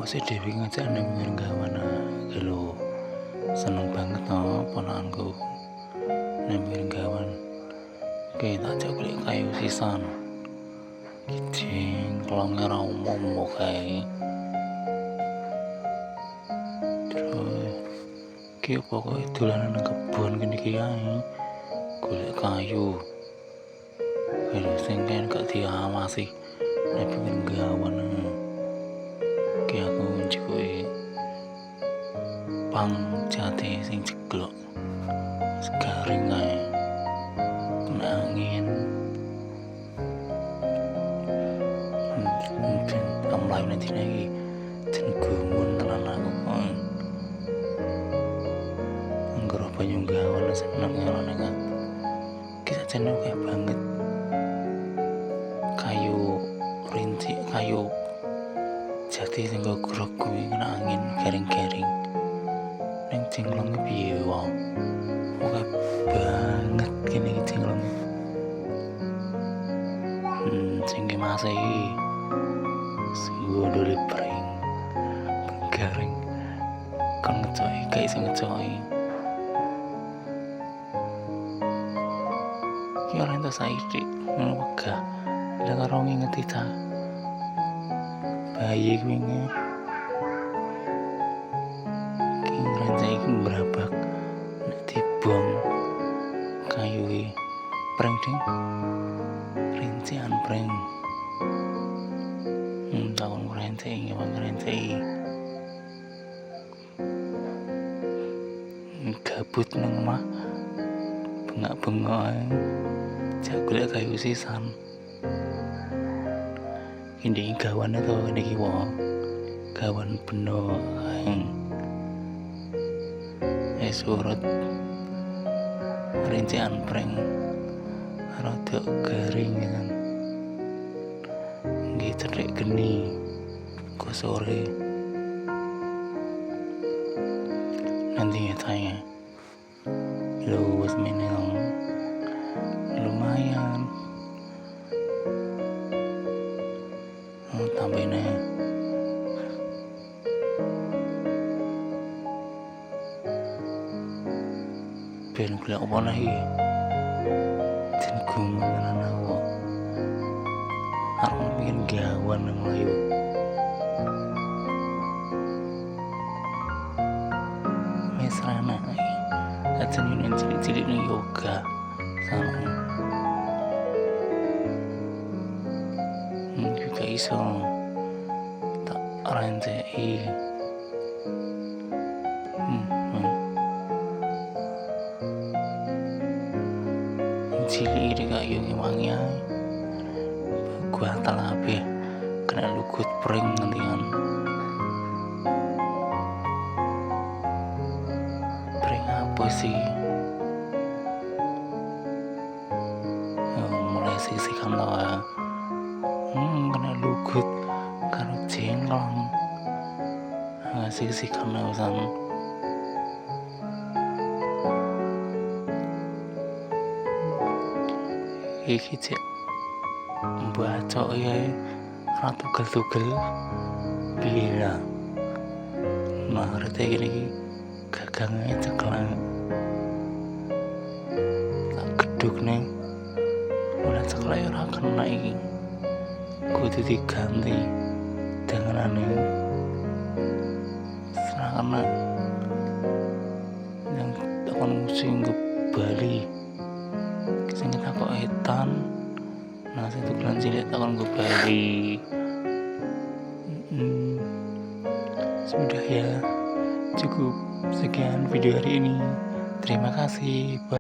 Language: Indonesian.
sih Dewi ngajak nembeng gawana gelo seneng banget ponakanku nembeng gawan kita ajak beli kayu sisan kijing kelongnya ra umum kae terus ki pokoke dolanan nang kebon kene iki ae golek kayu lho sing kan gak diawasi nembeng gawan ki aku njuke pang jati sing ceglok segaring ae kena angin mungkin amlai nanti lagi jen gumun tenan aku anggere banyu gawan seneng ya nek kisah channel kayak banget kayu rinci kayu jati sing grok kuwi kena angin garing-garing ning jenglong piye wae oke banget kene iki jenglong sing masih sing ndole pring garing kan ngecoki kae sing ngecoki ki ora entuk saiki ngono wegah lha karo ngingeti ta bayi kuwi iki brabak nek dibom kayu pring ding rincian pring tahun ngrenci gabut nang omah bengak-bengok jak golek kayu sisan ini gawan itu ini kiwa gawan beno surut rincian pring rada garing kan nggih cedhek geni ku sore nanti tanya lu wis meneng lumayan tambahnya ben golek apa lagi jen gumun tenan aku arep pengen gawan nang Melayu wis rana aja ning cilik-cilik ning yoga sama juga iso tak rancai cilik iki gak yo ngewangi ae gua talabe kena lugut pring ngendian pring apa sih mulai sisikan lah kena lugut karo jenglong sisikan urusan iki cek mbacok ya ora tugel-tugel piye ya ngerti iki gagange ceklan tak geduk ning ora ceklek ora kena iki kudu diganti denganane serana yang takon sing Bali sing tak kok etan nah sing tukelan cilik takon gue Bali sudah ya cukup sekian video hari ini terima kasih bye.